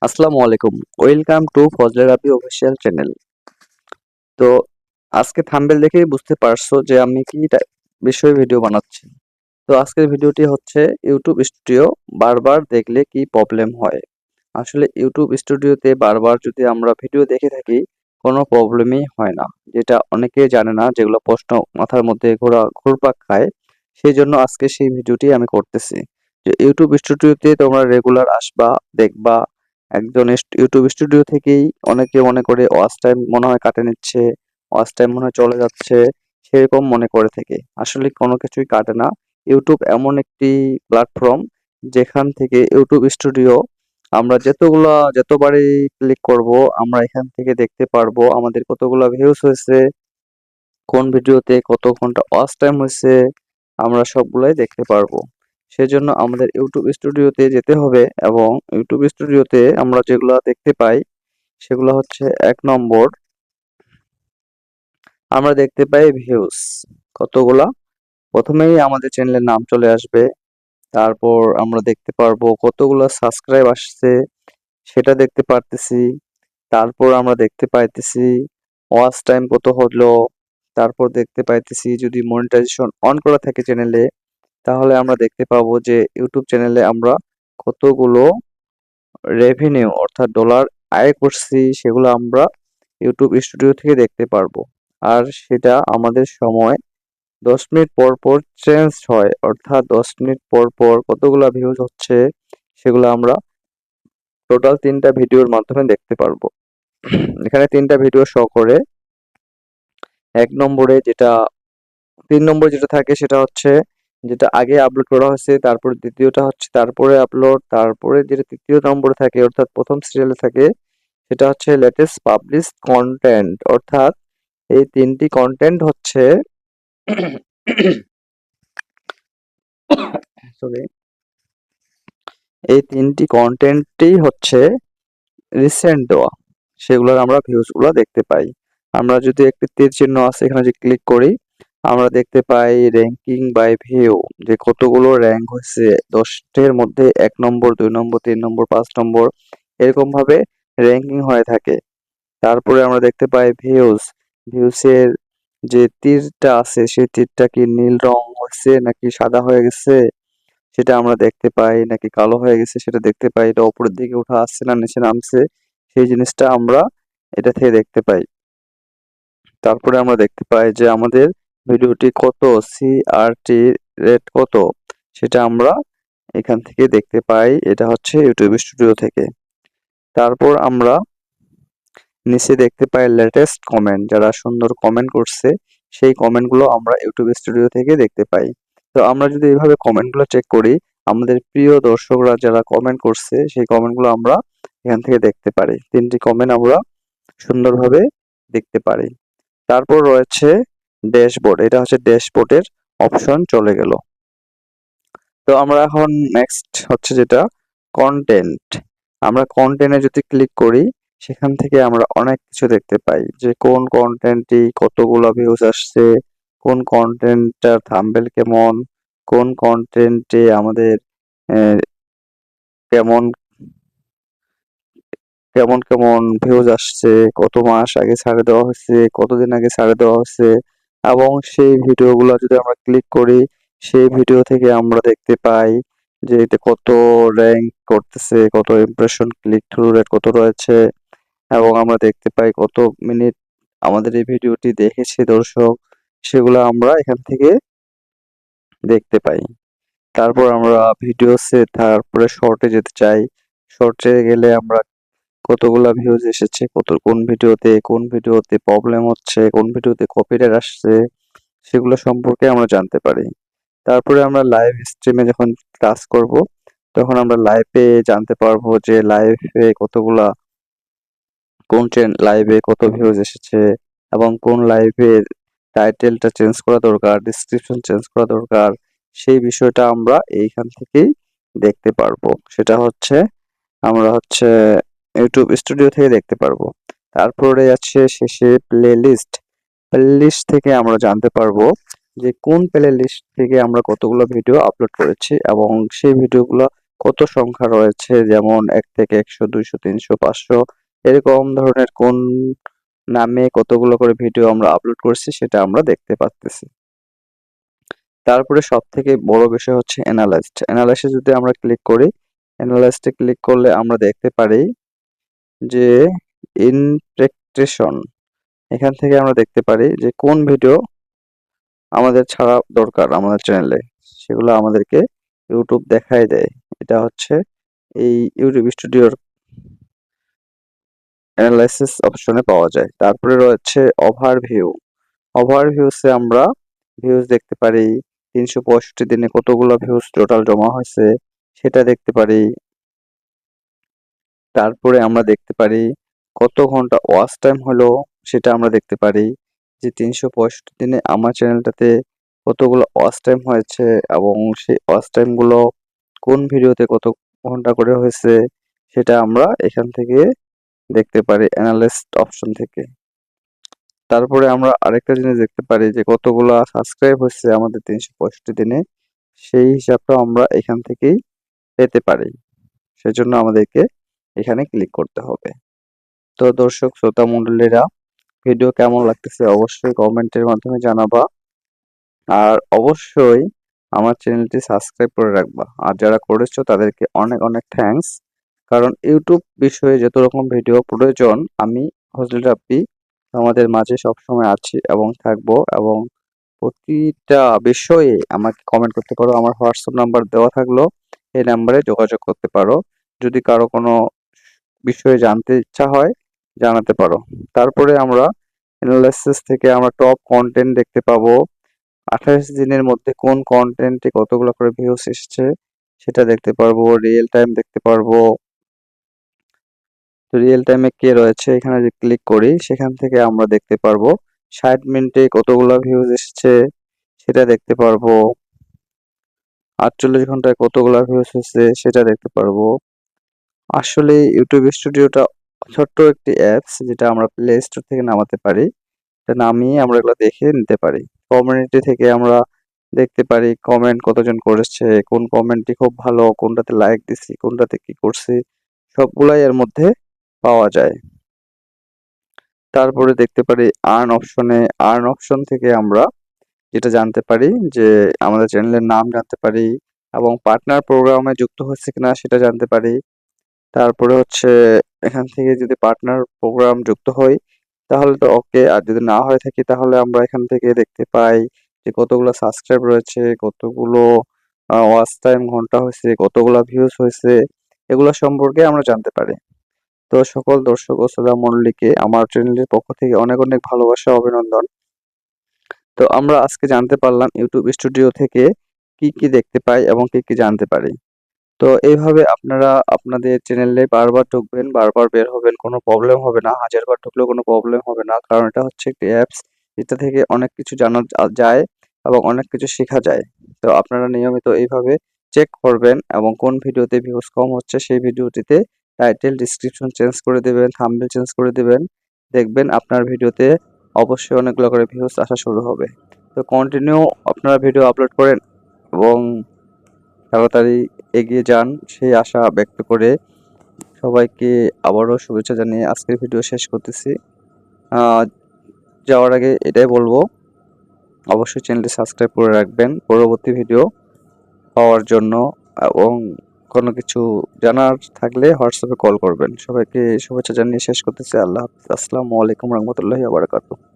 আসসালামু আলাইকুম। Welcome to Fazle Rabbi official channel. তো আজকে থাম্বনেল দেখেই বুঝতে পারছো যে আমি কি বিষয়ে ভিডিও বানাচ্ছি। তো আজকের ভিডিওটি হচ্ছে ইউটিউব স্টুডিও বারবার দেখলে কি প্রবলেম হয়। আসলে ইউটিউব স্টুডিওতে বারবার যদি আমরা ভিডিও দেখে থাকি কোনো প্রবলেমই হয় না। যেটা অনেকেই জানে না, যেগুলো প্রশ্ন মাথার মধ্যে ঘুরপাক খায়। সেজন্য আজকে সেই ভিডিওটি আমি করতেছি। যে ইউটিউব স্টুডিওতে তোমরা রেগুলার আসবা, দেখবা একজন ইউটিউব স্টুডিও থেকেই অনেকে মনে করে ওয়াচ টাইম মনে হয় কাটে নিচ্ছে, ওয়াচ টাইম মনে হয় চলে যাচ্ছে, সেরকম মনে করে থাকে। আসলে কোনো কিছুই কাটে না। ইউটিউব এমন একটি প্ল্যাটফর্ম যেখান থেকে ইউটিউব স্টুডিও আমরা যতবারই ক্লিক করব আমরা এখান থেকে দেখতে পারবো আমাদের কতগুলা ভিউজ হয়েছে, কোন ভিডিওতে কত ঘন্টা ওয়াচ টাইম হয়েছে, আমরা সবগুলাই দেখতে পারবো। সেজন্য আমাদের ইউটিউব স্টুডিওতে যেতে হবে এবং ইউটিউব স্টুডিওতে আমরা যেগুলা দেখতে পাই সেগুলো হচ্ছে ১ নম্বর আমরা দেখতে পাই ভিউজ কতগুলা। প্রথমেই আমাদের চ্যানেলের নাম চলে আসবে। তারপর আমরা দেখতে পারবো কতগুলা সাবস্ক্রাইব আসছে সেটা দেখতে পারতেছি। তারপর আমরা দেখতে পাইতেছি ওয়াচ টাইম কত হলো। তারপর দেখতে পাইতেছি যদি মনিটাইজেশন অন করা থাকে চ্যানেলে, তাহলে আমরা দেখতে পাবো যে ইউটিউব চ্যানেলে আমরা কতগুলো রেভিনিউ অর্থাৎ ডলার আয় করছি, সেগুলো আমরা ইউটিউব স্টুডিও থেকে দেখতে পারবো। আর সেটা আমাদের সময় ১০ মিনিট পর পর চেঞ্জ হয়, অর্থাৎ ১০ মিনিট পর পর কতগুলা ভিউজ হচ্ছে সেগুলো আমরা টোটাল ৩টা ভিডিওর মাধ্যমে দেখতে পারবো। এখানে ৩টা ভিডিও শো করে। ১ নম্বরে ৩ নম্বরে যেটা থাকে সেটা হচ্ছে যেটা আগে আপলোড করা হয়েছে, তারপর দ্বিতীয়টা হচ্ছে তারপরে আপলোড, তারপরে যেটা ৩য় নম্বরে থাকে অর্থাৎ ১ম সিরিয়ালে থাকে সেটা হচ্ছে লেটেস্ট পাবলিশড কনটেন্ট। অর্থাৎ এই ৩টি কনটেন্ট হচ্ছে সরি, এই ৩টি কনটেন্টই হচ্ছে রিসেন্ট দেওয়া, সেগুলোর আমরা ভিউজ গুলো দেখতে পাই। আমরা যদি একটি তীর চিহ্ন আছে এখানে যদি ক্লিক করি আমরা দেখতে পাই র্যাঙ্কিং বাই ভিউ, যে কতগুলো র্যাঙ্ক হয়েছে ১০টির মধ্যে ১ নম্বর, ২ নম্বর, ৩ নম্বর, ৫ নম্বর এরকম ভাবে র্যাঙ্কিং হয়ে থাকে। তারপরে আমরা দেখতে পাই ভিউসের যে তীরটা আছে সেই তীরটা কি নীল রং হচ্ছে নাকি সাদা হয়ে গেছে সেটা আমরা দেখতে পাই, নাকি কালো হয়ে গেছে সেটা দেখতে পাই, এটা উপরের দিকে উঠে আসছে না নিচে নামছে সেই জিনিসটা আমরা এটা থেকে দেখতে পাই। তারপরে আমরা দেখতে পাই যে আমাদের ভিডিওটি কত সিআরটি রেট কত সেটা আমরা এখান থেকে দেখতে পাই। এটা হচ্ছে ইউটিউব স্টুডিও থেকে। তারপর আমরা নিচে দেখতে পাই লেটেস্ট কমেন্ট, যারা সুন্দর কমেন্ট করছে সেই কমেন্টগুলো আমরা ইউটিউব স্টুডিও থেকে দেখতে পাই। তো আমরা যদি এইভাবে কমেন্টগুলো চেক করি আমাদের প্রিয় দর্শকরা যারা কমেন্ট করছে সেই কমেন্টগুলো আমরা এখান থেকে দেখতে পারি। ৩টি কমেন্ট আমরা সুন্দরভাবে দেখতে পারি। তারপর রয়েছে ড্যাশবোর্ড, এটা হচ্ছে ড্যাশবোর্ডের অপশন চলে গেল। তো আমরা এখন নেক্সট হচ্ছে যেটা কন্টেন্ট, আমরা কন্টেন্টে যদি ক্লিক করি সেখান থেকে আমরা অনেক কিছু দেখতে পাই যে কোন কন্টেন্টটি কতগুলো ভিউজ আসছে, কোন কন্টেন্টটার থাম্বনেল কেমন, কোন কন্টেন্টে আমাদের আহ, কেমন কেমন কেমন ভিউজ আসছে, কত মাস আগে ছাড়ে দেওয়া হয়েছে, কতদিন আগে ছাড়ে দেওয়া হয়েছে, এবং সেই ভিডিওগুলো যদি আমরা ক্লিক করি সেই ভিডিও থেকে আমরা দেখতে পাই যে এতে কত র্যাঙ্ক করতেছে, কত ইমপ্রেশন, ক্লিক থ্রু রেট কত রয়েছে, এবং আমরা দেখতে পাই কত মিনিট আমাদের এই ভিডিওটি দেখেছে দর্শক, সেগুলো আমরা এখান থেকে দেখতে পাই। তারপর আমরা ভিডিওসে তারপরে শর্টে যেতে চাই। শর্টে গেলে আমরা কতগুলা ভিউজ এসেছে, কোন ভিডিওতে প্রবলেম হচ্ছে, কোন ভিডিওতে কপিরাইট আসছে সেগুলো সম্পর্কে আমরা জানতে পারি। তারপরে আমরা লাইভ স্ট্রিমে যখন কাজ করব তখন আমরা লাইভে জানতে পারবো যে কোন লাইভে কত ভিউজ এসেছে এবং কোন লাইভের টাইটেলটা চেঞ্জ করা দরকার, ডেসক্রিপশন চেঞ্জ করা দরকার, সেই বিষয়টা আমরা এইখান থেকেই দেখতে পারবো। সেটা হচ্ছে আমরা হচ্ছে ইউটিউব স্টুডিও থেকে দেখতে পারবো। তারপরে আছে শেষে প্লেলিস্ট। প্লেলিস্ট থেকে আমরা জানতে পারবো যে কোন প্লেলিস্ট থেকে আমরা কতগুলো ভিডিও আপলোড করেছি এবং সেই ভিডিওগুলো কত সংখ্যা রয়েছে, যেমন 1 থেকে 100, 200, 300, 500 এরকম ধরনের কোন নামে কতগুলো করে ভিডিও আমরা আপলোড করছি সেটা আমরা দেখতে পারতেছি। তারপরে সবথেকে বড় বিষয় হচ্ছে এনালাইজড। এনালাইসে যদি আমরা ক্লিক করি, এনালাইজড এ ক্লিক করলে আমরা দেখতে পারি যে ইন্টারপ্রিটেশন, এখান থেকে আমরা দেখতে পারি যে কোন ভিডিও আমাদের ছাড়া দরকার আমাদের চ্যানেলে, সেগুলো আমাদেরকে ইউটিউব দেখায় দেয়। এটা হচ্ছে এই ইউটিউব স্টুডিওর অ্যানালাইসিস অপশনে পাওয়া যায়। তারপরে রয়েছে ওভারভিউ। ওভারভিউসে আমরা ভিউজ দেখতে পারি, 365 দিনে কতগুলো ভিউজ টোটাল জমা হয়েছে সেটা দেখতে পারি। তারপরে আমরা দেখতে পারি কত ঘন্টা ওয়াচ টাইম হলো সেটা আমরা দেখতে পারি, যে 365 দিনে আমার চ্যানেলটাতে কতগুলো ওয়াচ টাইম হয়েছে এবং সেই ওয়াচ টাইম গুলো কোন ভিডিওতে কত ঘন্টা করে হয়েছে সেটা আমরা এখান থেকে দেখতে পারি অ্যানালিস্ট অপশন থেকে। তারপরে আমরা আরেকটা জিনিস দেখতে পারি যে কতগুলা সাবস্ক্রাইব হচ্ছে আমাদের 365 দিনে, সেই হিসাবটাও আমরা এখান থেকেই পেতে পারি। সেজন্য আমাদেরকে এখানে ক্লিক করতে হবে। তো দর্শক শ্রোতা মণ্ডলীরা, ভিডিও কেমন লাগতেছে অবশ্যই কমেন্টের মাধ্যমে জানাবা। আর অবশ্যই আমার চ্যানেলটি সাবস্ক্রাইব করে রাখবা। আর যারা করেছো তাদেরকে অনেক অনেক থ্যাঙ্কস। কারণ ইউটিউব বিষয়ে যত রকম ভিডিও প্রয়োজন আমি ফজলে রাব্বি আমাদের মাঝে সবসময় আছি এবং থাকবো, এবং প্রতিটা বিষয়ে আমাকে কমেন্ট করতে পারো। আমার হোয়াটসঅ্যাপ নাম্বার দেওয়া থাকলো, এই নাম্বারে যোগাযোগ করতে পারো। যদি কারো কোনো বিষয়ে জানতে ইচ্ছা হয় জানাতে পারো। তারপরে আমরা অ্যানালাইসিস থেকে আমরা টপ কন্টেন্ট দেখতে পাবো। 28 দিনের মধ্যে কোন কন্টেন্টে কতগুলো করে ভিউস এসেছে সেটা দেখতে পারবো। রিয়েল টাইম দেখতে পারবো। তো রিয়েল টাইমে কে রয়েছে এখানে যদি ক্লিক করি সেখান থেকে আমরা দেখতে পারবো 60 মিনিটে কতগুলো ভিউজ এসেছে সেটা দেখতে পারবো। 48 ঘন্টায় কতগুলো ভিউজ হয়েছে সেটা দেখতে পারবো। আসলে ইউটিউব স্টুডিওটা ছোট্ট একটি অ্যাপস যেটা আমরা প্লে স্টোর থেকে নামাতে পারি। এটা নামিয়ে আমরা এগুলো দেখে নিতে পারি। কমিউনিটি থেকে আমরা দেখতে পারি কমেন্ট কতজন করেছে, কোন কমেন্টটি খুব ভালো, কোনটাতে লাইক দিছি, কোনটাতে কি করছি, সবগুলাই এর মধ্যে পাওয়া যায়। তারপরে দেখতে পারি আর্ন অপশনে, আর্ন অপশন থেকে আমরা যেটা জানতে পারি যে আমাদের চ্যানেলের নাম জানতে পারি এবং পার্টনার প্রোগ্রামে যুক্ত হচ্ছে কিনা সেটা জানতে পারি। তারপরে হচ্ছে এখান থেকে যদি পার্টনার প্রোগ্রাম যুক্ত হই তাহলে তো ওকে, আর যদি না হয়ে থাকি তাহলে আমরা এখান থেকে দেখতে পাই যে কতগুলো সাবস্ক্রাইব রয়েছে, কতগুলো ওয়াচ টাইম ঘন্টা হয়েছে, কতগুলো ভিউজ হয়েছে, এগুলো সম্পর্কে আমরা জানতে পারি। তো সকল দর্শক ও শ্রোতা মণ্ডলীকে আমার চ্যানেলের পক্ষ থেকে অনেক অনেক ভালোবাসা ও অভিনন্দন। তো আমরা আজকে জানতে পারলাম ইউটিউব স্টুডিও থেকে কি কি দেখতে পাই এবং কি কি জানতে পারি। তো এইভাবে আপনারা আপনাদের চ্যানেলে বারবার ঢুকবেন, বারবার বের হবেন, কোনো প্রবলেম হবে না। 1000 বার ঢুকলেও কোনো প্রবলেম হবে না। কারণ এটা হচ্ছে একটি অ্যাপস, যেটা থেকে অনেক কিছু জানা যায় এবং অনেক কিছু শেখা যায়। তো আপনারা নিয়মিত এইভাবে চেক করবেন এবং কোন ভিডিওতে ভিউজ কম হচ্ছে সেই ভিডিওটিতে টাইটেল, ডেসক্রিপশন চেঞ্জ করে দিবেন, থাম্বনেল চেঞ্জ করে দিবেন। দেখবেন আপনার ভিডিওতে অবশ্যই অনেকগুলো করে ভিউজ আসা শুরু হবে। তো কন্টিনিউ আপনারা ভিডিও আপলোড করেন এবং তাড়াতাড়ি এগিয়ে যান সেই আশা ব্যক্ত করে সবাইকে আবারও শুভেচ্ছা জানিয়ে আজকের ভিডিও শেষ করতেছি। আহ, যাওয়ার আগে এটাই বলবো, অবশ্যই চ্যানেলটি সাবস্ক্রাইব করে রাখবেন পরবর্তী ভিডিও পাওয়ার জন্য, এবং কোনো কিছু জানার থাকলে হোয়াটসঅ্যাপে কল করবেন। সবাইকে শুভেচ্ছা জানিয়ে শেষ করতেছি। আল্লাহ হাফিজ। আসসালামু আলাইকুম রহমতুল্লাহি ওয়া বারাকাতুহু।